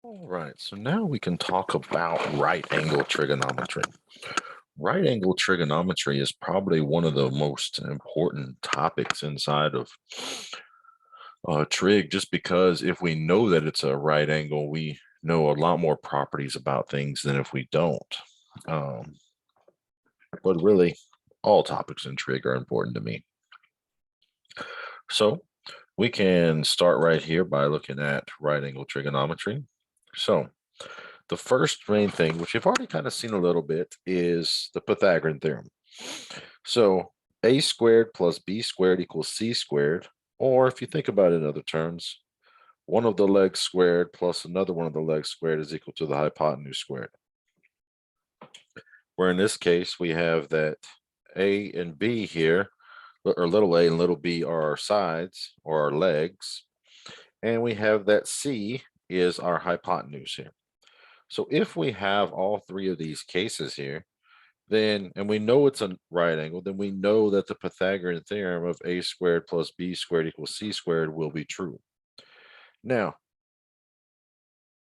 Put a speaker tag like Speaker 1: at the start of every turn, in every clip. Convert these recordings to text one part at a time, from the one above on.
Speaker 1: All right, so now we can talk about right angle trigonometry. Right angle trigonometry is probably one of the most important topics inside of trig, just because if we know that it's a right angle, we know a lot more properties about things than if we don't. Um, but really, all topics in trig are important to me. So we can start right here by looking at right angle trigonometry. So the first main thing, which you've already kind of seen a little bit, is the Pythagorean theorem. So a squared plus b squared equals c squared, or if you think about it in other terms, one of the legs squared plus another one of the legs squared is equal to the hypotenuse squared. Where in this case, we have that a and b here, or little a and little b are our sides or our legs, and we have that c is our hypotenuse here. So if we have all three of these cases here, then, and we know it's a right angle, then we know that the Pythagorean theorem of a squared plus b squared equals c squared will be true. Now,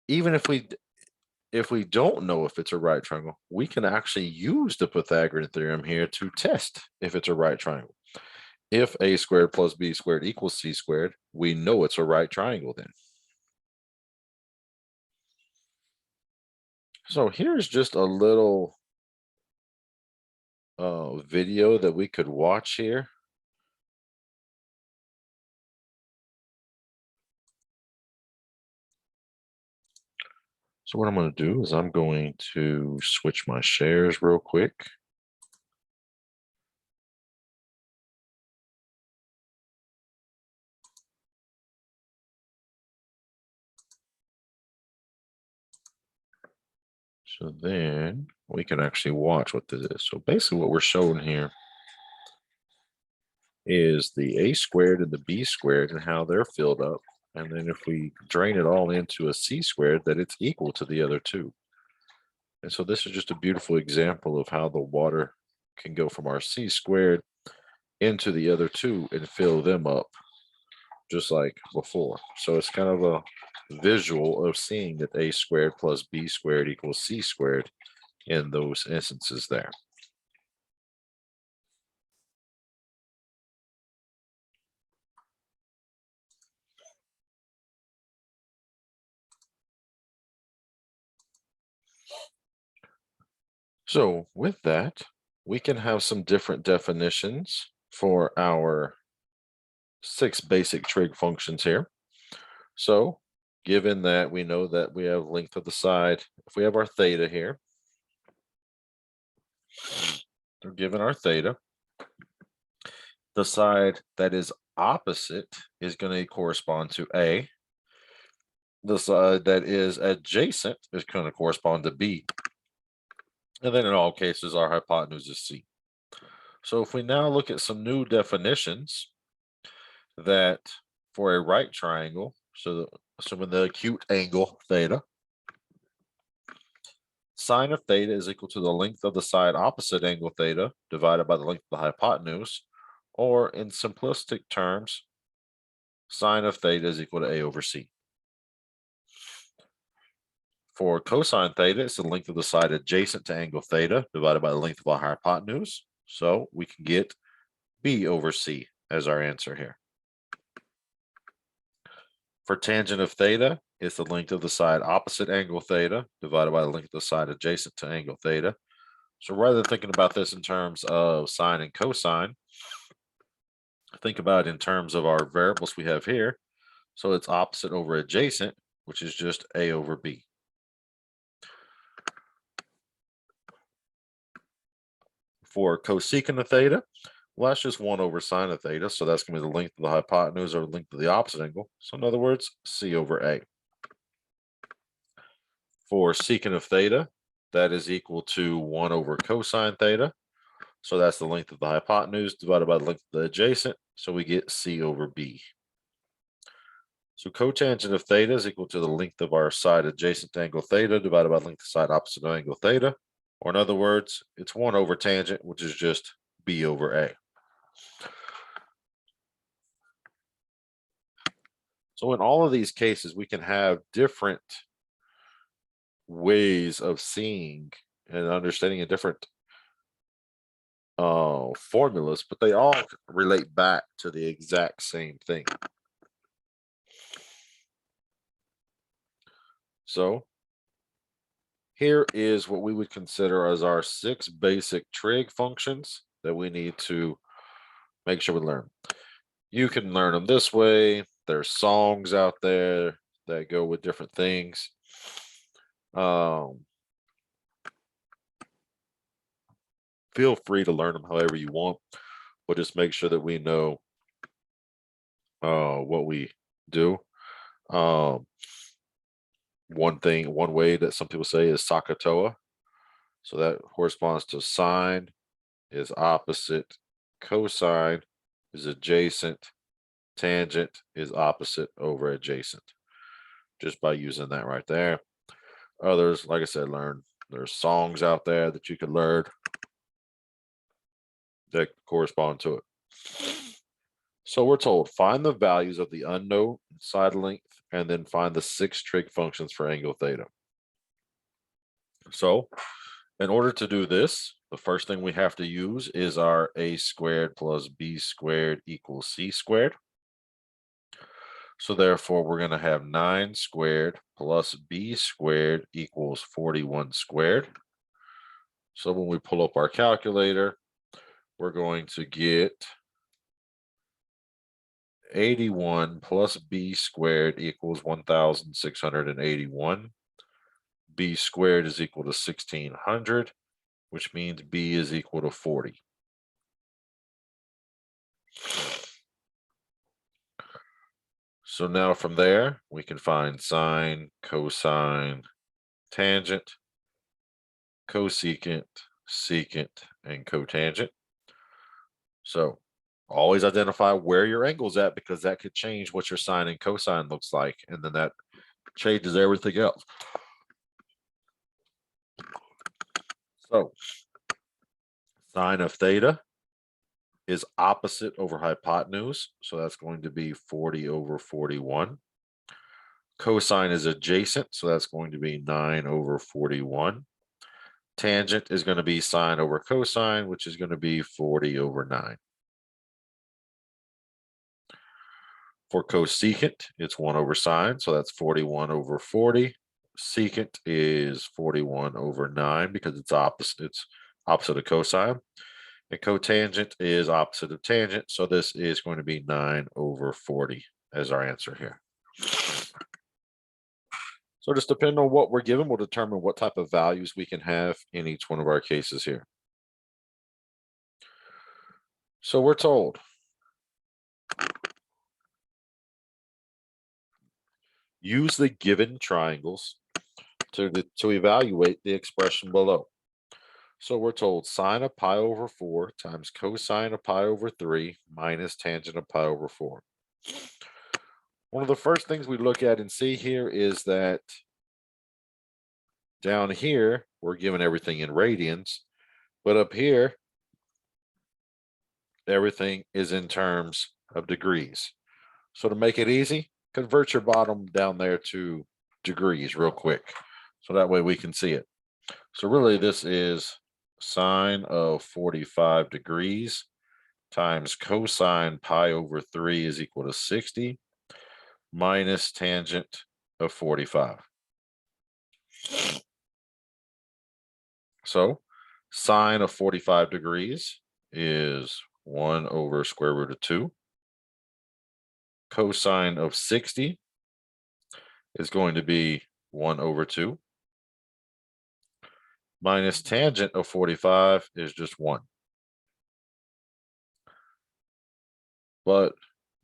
Speaker 1: even if we don't know if it's a right triangle, we can actually use the Pythagorean theorem here to test if it's a right triangle. If a squared plus b squared equals c squared, we know it's a right triangle then. So here's just a little video that we could watch here. So what I'm going to do is I'm going to switch my shares real quick. So then we can actually watch what this is. So basically what we're showing here is the a squared and the b squared and how they're filled up. And then if we drain it all into a c squared, that it's equal to the other two. And so this is just a beautiful example of how the water can go from our c squared into the other two and fill them up just like before. So it's kind of a visual of seeing that a squared plus b squared equals c squared in those instances there. So with that, we can have some different definitions for our 6 basic trig functions here. So given that we know that we have length of the side, if we have our theta here, we're given our theta, the side that is opposite is going to correspond to A. The side that is adjacent is going to correspond to B. And then in all cases, our hypotenuse is C. So if we now look at some new definitions that for a right triangle, so assuming the acute angle theta, sine of theta is equal to the length of the side opposite angle theta divided by the length of the hypotenuse, or in simplistic terms, sine of theta is equal to A over C. For cosine theta, it's the length of the side adjacent to angle theta divided by the length of our hypotenuse. So we can get B over C as our answer here. For tangent of theta, it's the length of the side opposite angle theta divided by the length of the side adjacent to angle theta. So rather than thinking about this in terms of sine and cosine, think about it in terms of our variables we have here. So it's opposite over adjacent, which is just A over B. For cosecant of theta, well, that's just 1 over sine of theta. So that's going to be the length of the hypotenuse or the length of the opposite angle. So in other words, C over A. For secant of theta, that is equal to 1 over cosine theta. So that's the length of the hypotenuse divided by the length of the adjacent. So we get C over B. So cotangent of theta is equal to the length of our side adjacent to angle theta divided by the length of side opposite to angle theta. Or in other words, it's 1 over tangent, which is just B over A. So in all of these cases, we can have different ways of seeing and understanding a different formulas, but they all relate back to the exact same thing. So here is what we would consider as our 6 basic trig functions that we need to make sure we learn. You can learn them this way. There's songs out there that go with different things. Feel free to learn them however you want, but just make sure that we know what we do. One way that some people say is Sakatoa. So that corresponds to sine is opposite, cosine is adjacent, tangent is opposite over adjacent. Just by using that right there. Others, like I said, there's songs out there that you can learn that correspond to it. So we're told find the values of the unknown side length and then find the 6 trig functions for angle theta. So in order to do this, the first thing we have to use is our a squared plus b squared equals c squared. So therefore, we're going to have 9 squared plus b squared equals 41 squared. So when we pull up our calculator, we're going to get 81 plus b squared equals 1,681. B squared is equal to 1,600, which means b is equal to 40. So now from there, we can find sine, cosine, tangent, cosecant, secant, and cotangent. So always identify where your angle's at because that could change what your sine and cosine looks like, and then that changes everything else. So sine of theta is opposite over hypotenuse, so that's going to be 40 over 41. Cosine is adjacent, so that's going to be 9 over 41. Tangent is going to be sine over cosine, which is going to be 40 over 9. For cosecant, it's 1 over sine, so that's 41 over 40. Secant is 41 over 9 because it's opposite. It's opposite of cosine. And cotangent is opposite of tangent, so this is going to be 9 over 40 as our answer here. So just depending on what we're given, we'll determine what type of values we can have in each one of our cases here. So we're told use the given triangles to evaluate the expression below. So we're told sine of pi over 4 times cosine of pi over 3 minus tangent of pi over 4. One of the first things we look at and see here is that down here, we're given everything in radians, but up here, everything is in terms of degrees. So to make it easy, convert your bottom down there to degrees real quick. So that way we can see it. So really this is sine of 45 degrees times cosine pi over 3 is equal to 60 minus tangent of 45. So sine of 45 degrees is 1 over square root of 2. Cosine of 60 is going to be 1 over 2. Minus tangent of 45 is just 1. But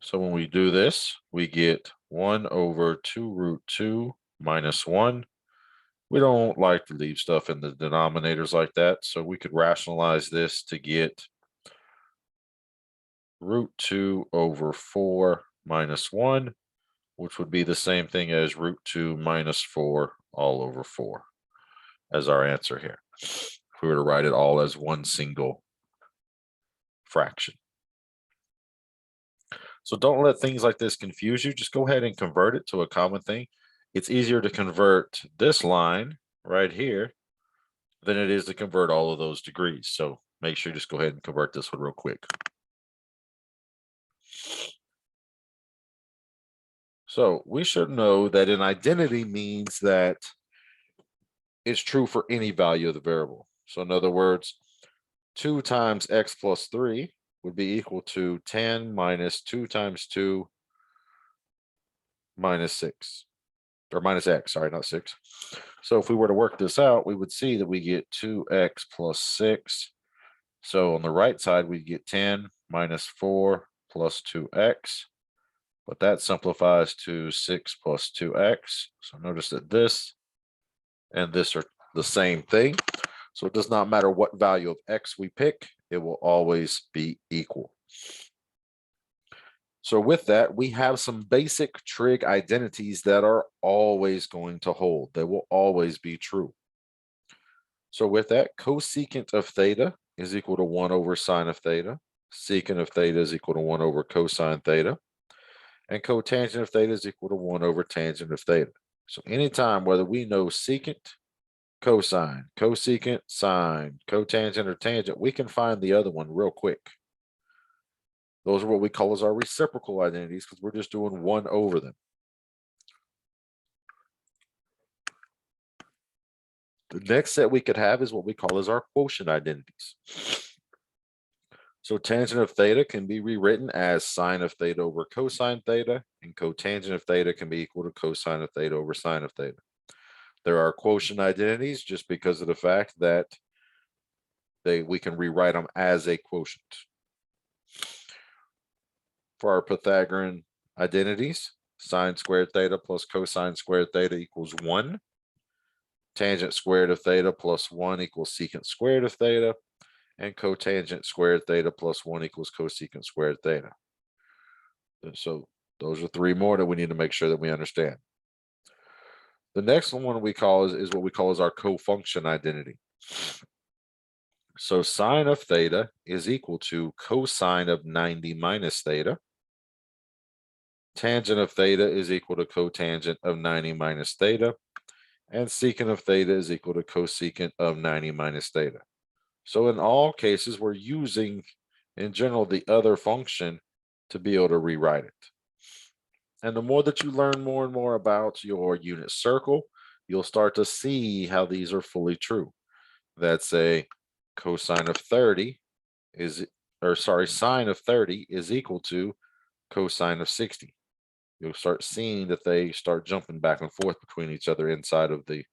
Speaker 1: so when we do this, we get 1 over 2 root 2 minus 1. We don't like to leave stuff in the denominators like that, so we could rationalize this to get root 2 over 4 minus 1, which would be the same thing as root 2 minus 4 all over 4 as our answer here. If we were to write it all as one single fraction. So don't let things like this confuse you. Just go ahead and convert it to a common thing. It's easier to convert this line right here than it is to convert all of those degrees. So make sure you just go ahead and convert this one real quick. So we should know that an identity means that it's true for any value of the variable. So in other words, 2 times x plus 3 would be equal to 10 minus 2 times 2 minus 6, or minus x, sorry, not 6. So if we were to work this out, we would see that we get 2x plus 6. So on the right side, we get 10 minus 4 plus 2x, but that simplifies to 6 plus 2x. So notice that this and this are the same thing. So it does not matter what value of x we pick, it will always be equal. So with that, we have some basic trig identities that are always going to hold. They will always be true. So with that, cosecant of theta is equal to 1 over sine of theta. Secant of theta is equal to 1 over cosine theta. And cotangent of theta is equal to 1 over tangent of theta. So anytime, whether we know secant, cosine, cosecant, sine, cotangent, or tangent, we can find the other one real quick. Those are what we call as our reciprocal identities because we're just doing 1 over them. The next set we could have is what we call as our quotient identities. So tangent of theta can be rewritten as sine of theta over cosine theta, and cotangent of theta can be equal to cosine of theta over sine of theta. There are quotient identities just because of the fact that we can rewrite them as a quotient. For our Pythagorean identities, sine squared theta plus cosine squared theta equals 1. Tangent squared of theta plus 1 equals secant squared of theta. And cotangent squared theta plus 1 equals cosecant squared theta. So those are 3 more that we need to make sure that we understand. The next one we call is what we call as our cofunction identity. So sine of theta is equal to cosine of 90 minus theta. Tangent of theta is equal to cotangent of 90 minus theta. And secant of theta is equal to cosecant of 90 minus theta. So in all cases, we're using, in general, the other function to be able to rewrite it. And the more that you learn more and more about your unit circle, you'll start to see how these are fully true. That's a cosine of 30 is, or sorry, sine of 30 is equal to cosine of 60. You'll start seeing that they start jumping back and forth between each other inside of the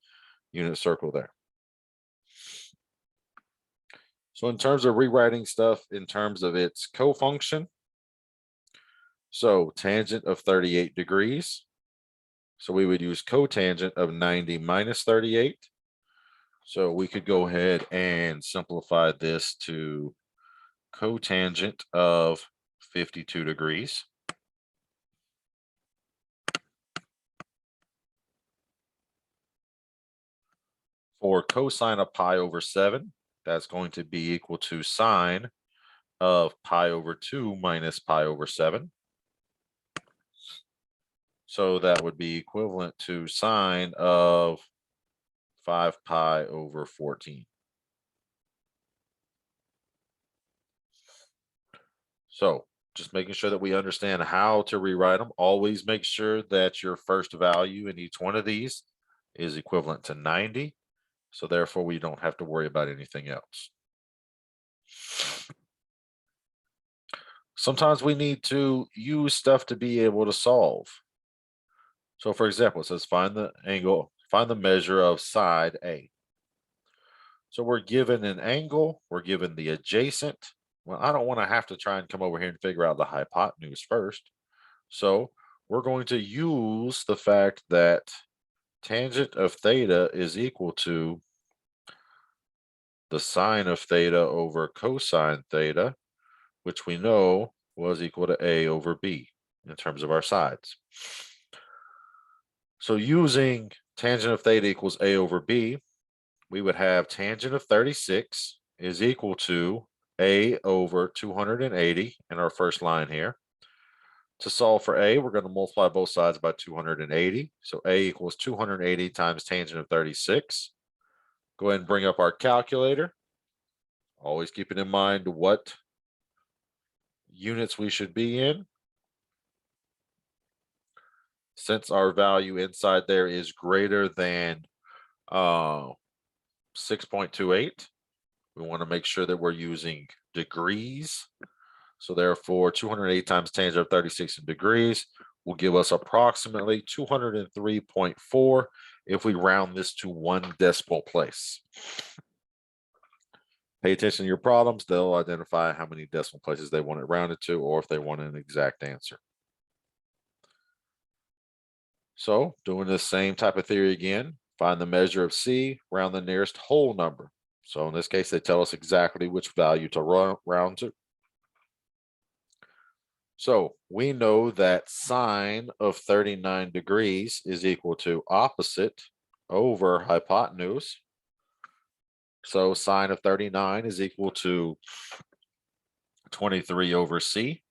Speaker 1: unit circle there. So in terms of rewriting stuff in terms of its cofunction, so tangent of 38 degrees. So we would use cotangent of 90 minus 38. So we could go ahead and simplify this to cotangent of 52 degrees. For cosine of pi over 7, that's going to be equal to sine of pi over 2 minus pi over 7. So that would be equivalent to sine of 5 pi over 14. So just making sure that we understand how to rewrite them. Always make sure that your first value in each one of these is equivalent to 90. So therefore, we don't have to worry about anything else. Sometimes we need to use stuff to be able to solve. So for example, it says find the angle, find the measure of side A. So we're given an angle, we're given the adjacent. Well, I don't want to have to try and come over here and figure out the hypotenuse first. So we're going to use the fact that tangent of theta is equal to the sine of theta over cosine theta, which we know was equal to A over B in terms of our sides. So using tangent of theta equals A over B, we would have tangent of 36 is equal to A over 280 in our first line here. To solve for A, we're going to multiply both sides by 280. So A equals 280 times tangent of 36. Go ahead and bring up our calculator. Always keeping in mind what units we should be in. Since our value inside there is greater than 6.28, we want to make sure that we're using degrees. So therefore, 208 times tangent of 36 in degrees will give us approximately 203.4 if we round this to 1 decimal place. Pay attention to your problems. They'll identify how many decimal places they want it rounded to, or if they want an exact answer. So doing the same type of theory again, find the measure of C, round the nearest whole number. So in this case, they tell us exactly which value to round to. So we know that sine of 39 degrees is equal to opposite over hypotenuse. So sine of 39 is equal to 23 over C.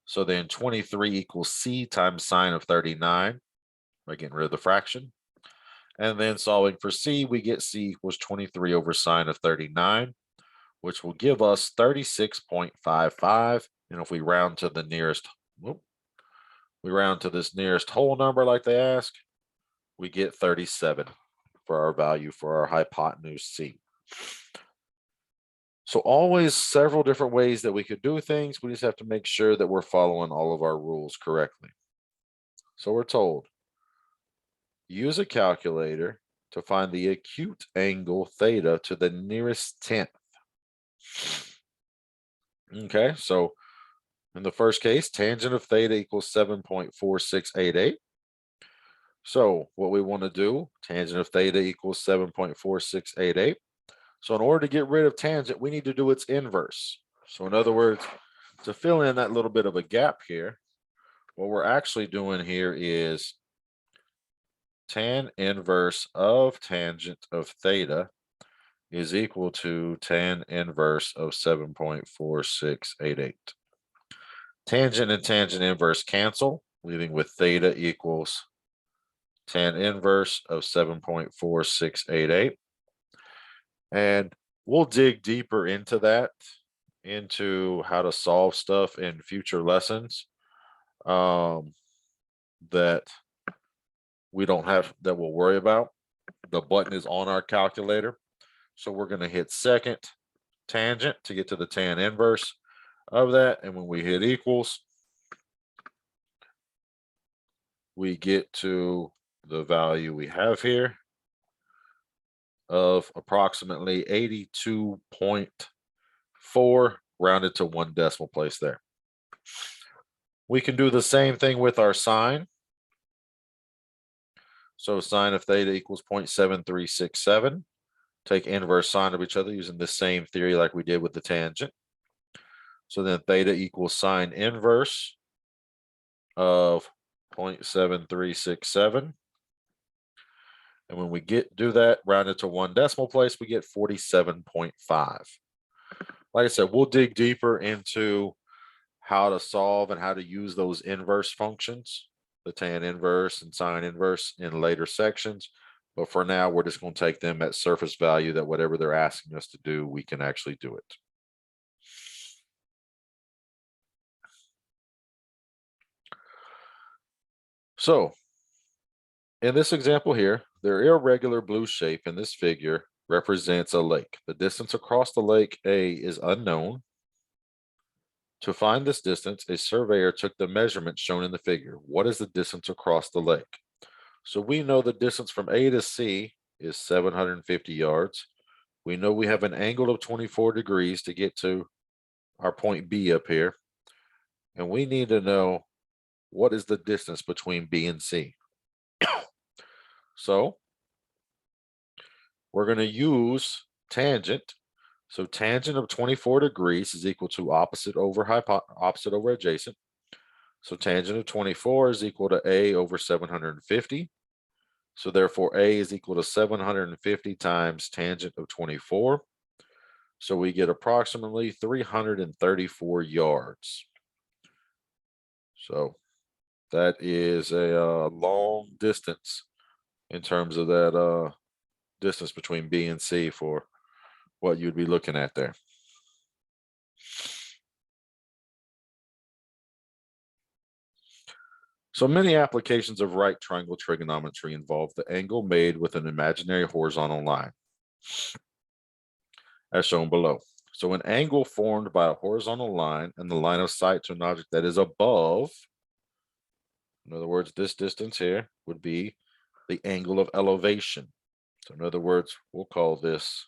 Speaker 1: So then 23 equals C times sine of 39 by getting rid of the fraction. And then solving for C, we get C equals 23 over sine of 39, which will give us 36.55. And if we round to the nearest, we round to this nearest whole number like they ask, we get 37 for our value for our hypotenuse C. So always several different ways that we could do things. We just have to make sure that we're following all of our rules correctly. So we're told, use a calculator to find the acute angle theta to the nearest tenth. Okay, so in the first case, tangent of theta equals 7.4688. So what we want to do, tangent of theta equals 7.4688. So in order to get rid of tangent, we need to do its inverse. So in other words, to fill in that little bit of a gap here, what we're actually doing here is tan inverse of tangent of theta is equal to tan inverse of 7.4688. Tangent and tangent inverse cancel, leaving with theta equals tan inverse of 7.4688. And we'll dig deeper into that, into how to solve stuff in future lessons that we don't have, that we'll worry about. The button is on our calculator. So we're going to hit second tangent to get to the tan inverse of that. And when we hit equals, we get to the value we have here of approximately 82.4 rounded to 1 decimal place there. We can do the same thing with our sine. So sine of theta equals 0.7367. Take inverse sine of each other using the same theory like we did with the tangent. So then theta equals sine inverse of 0.7367. And when we do that rounded to 1 decimal place, we get 47.5. Like I said, we'll dig deeper into how to solve and how to use those inverse functions, the tan inverse and sine inverse, in later sections. But for now, we're just going to take them at surface value, that whatever they're asking us to do, we can actually do it. So in this example here, their irregular blue shape in this figure represents a lake. The distance across the lake A is unknown. To find this distance, a surveyor took the measurement shown in the figure. What is the distance across the lake? So we know the distance from A to C is 750 yards. We know we have an angle of 24 degrees to get to our point B up here. And we need to know what is the distance between B and C. So we're going to use tangent. So tangent of 24 degrees is equal to opposite over adjacent. So tangent of 24 is equal to A over 750. So therefore A is equal to 750 times tangent of 24. So we get approximately 334 yards. So that is a long distance in terms of that distance between B and C for what you'd be looking at there. So many applications of right triangle trigonometry involve the angle made with an imaginary horizontal line, as shown below. So an angle formed by a horizontal line and the line of sight to an object that is above, in other words, this distance here would be the angle of elevation. So in other words, we'll call this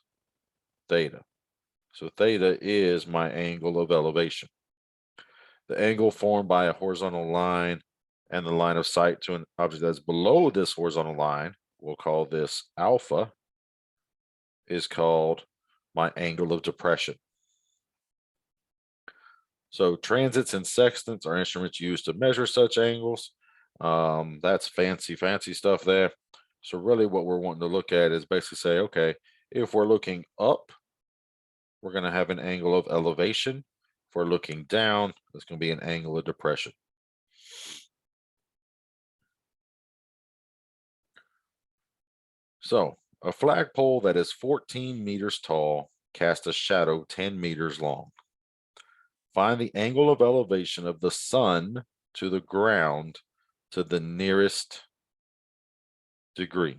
Speaker 1: theta. So theta is my angle of elevation. The angle formed by a horizontal line and the line of sight to an object that's below this horizontal line, we'll call this alpha, is called my angle of depression. So transits and sextants are instruments used to measure such angles. That's fancy stuff there. So really what we're wanting to look at is basically say, okay, if we're looking up, we're going to have an angle of elevation. If we're looking down, it's going to be an angle of depression. So a flagpole that is 14 meters tall casts a shadow 10 meters long. Find the angle of elevation of the sun to the ground to the nearest degree.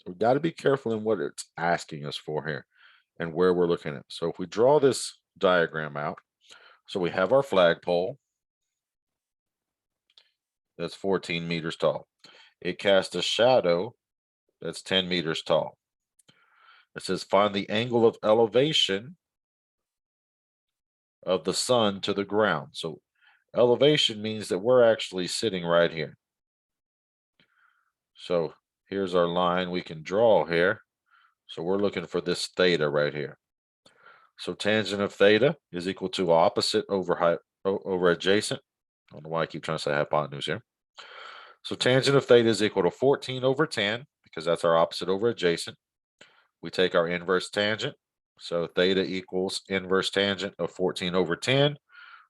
Speaker 1: We've got to be careful in what it's asking us for here and where we're looking at. So if we draw this diagram out, so we have our flagpole that's 14 meters tall. It casts a shadow that's 10 meters tall. It says find the angle of elevation of the sun to the ground. So elevation means that we're actually sitting right here. So here's our line we can draw here. So we're looking for this theta right here. So tangent of theta is equal to opposite over adjacent. I don't know why I keep trying to say hypotenuse here. So tangent of theta is equal to 14 over 10 because that's our opposite over adjacent. We take our inverse tangent. So theta equals inverse tangent of 14 over 10,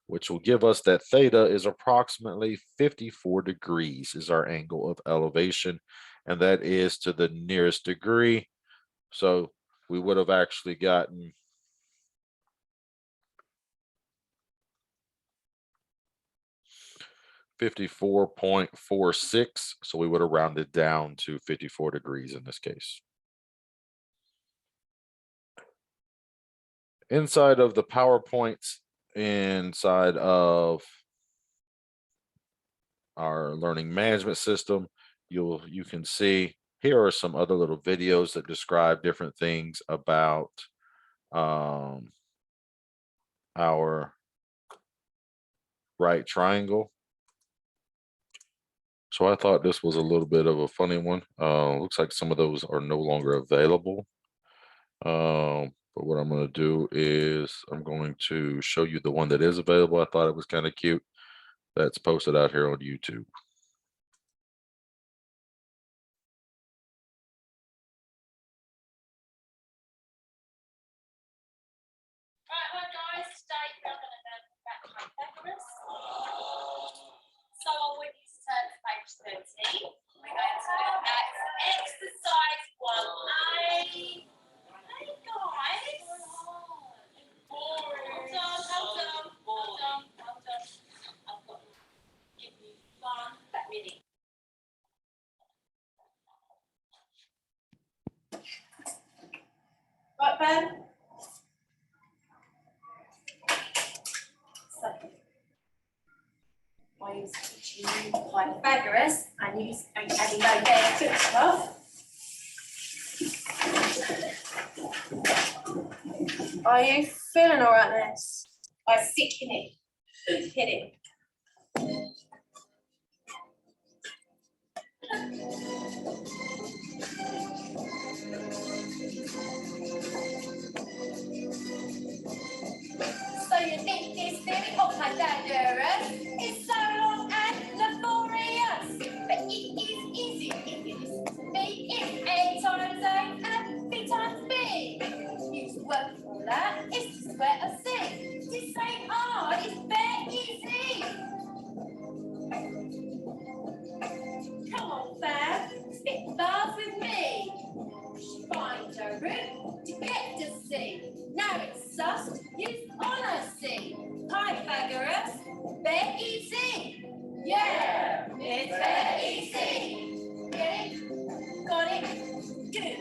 Speaker 1: which will give us that theta is approximately 54 degrees is our angle of elevation. And that is to the nearest degree. So we would have actually gotten 54.46. So we would have rounded down to 54 degrees in this case. Inside of the PowerPoints, inside of our learning management system, you can see here are some other little videos that describe different things about our right triangle. So I thought this was a little bit of a funny one. Looks like some of those are no longer available. But what I'm going to do is I'm going to show you the one that is available. I thought it was kind of cute. That's posted out here on YouTube.
Speaker 2: Hi guys, today we're going to learn about Pythagoras. So I want you to turn to page 13. We're going to look at exercise 1A. Hey guys. Hold on. I've got to give you 1 minute. Right, Ben? So, I use Pythagoras and use adding no there to stuff. Are you feeling all right, Ness? I sick in it. Hit it. So you think this theory of Pythagoras is so long and laborious, but it is easy if you listen to me. It's A times A and B times B. Use the word formula, it's the square of C. This ain't hard, it's very easy. Come on, fam, spit bars with me. root to get to C. Now it's sus, use honesty. Pythagoras, very easy. Yeah, it's very easy. Get it? Got it? Good.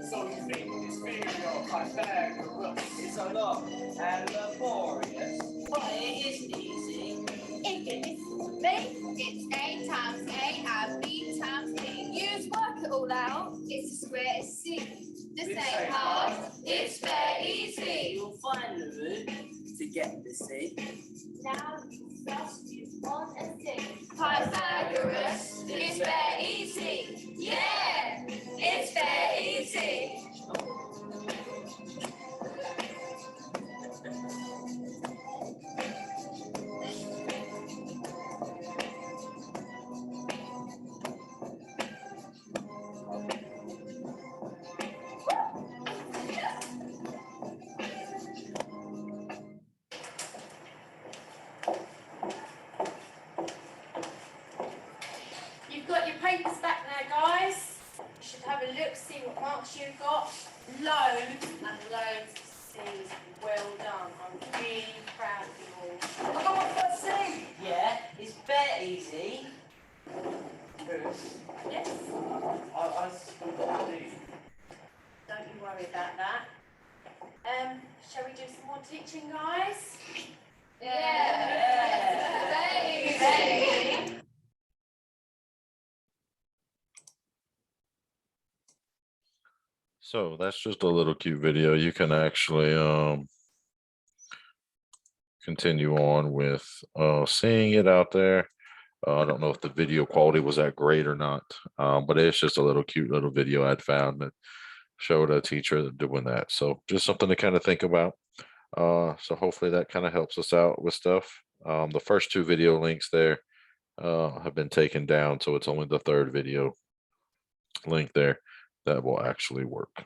Speaker 3: So you think this video of Pythagoras is a long and laborious? But it is easy.
Speaker 2: If it is B, it's A times A and B times B. You just work it all out. It's a square, it's C. This ain't hard, it's very easy.
Speaker 3: You'll find the root to get the C.
Speaker 2: Now you just use honesty. Pythagoras, it's very easy. Yeah, it's very easy. You've got your papers back there, guys. You should have a look, see what marks you've got. Loads and loads of C's. Well done. I'm really proud of you all.
Speaker 3: I got my first C. Yeah, it's very easy.
Speaker 2: Yes?
Speaker 3: I still got a D.
Speaker 2: Don't you worry about that. Shall we do some more teaching, guys? Very.
Speaker 1: So that's just a little cute video. You can actually continue on with seeing it out there. I don't know if the video quality was that great or not, but it's just a little cute little video I'd found that showed a teacher doing that. So just something to kind of think about. So hopefully that kind of helps us out with stuff. The first two video links there have been taken down, so it's only the third video link there that will actually work.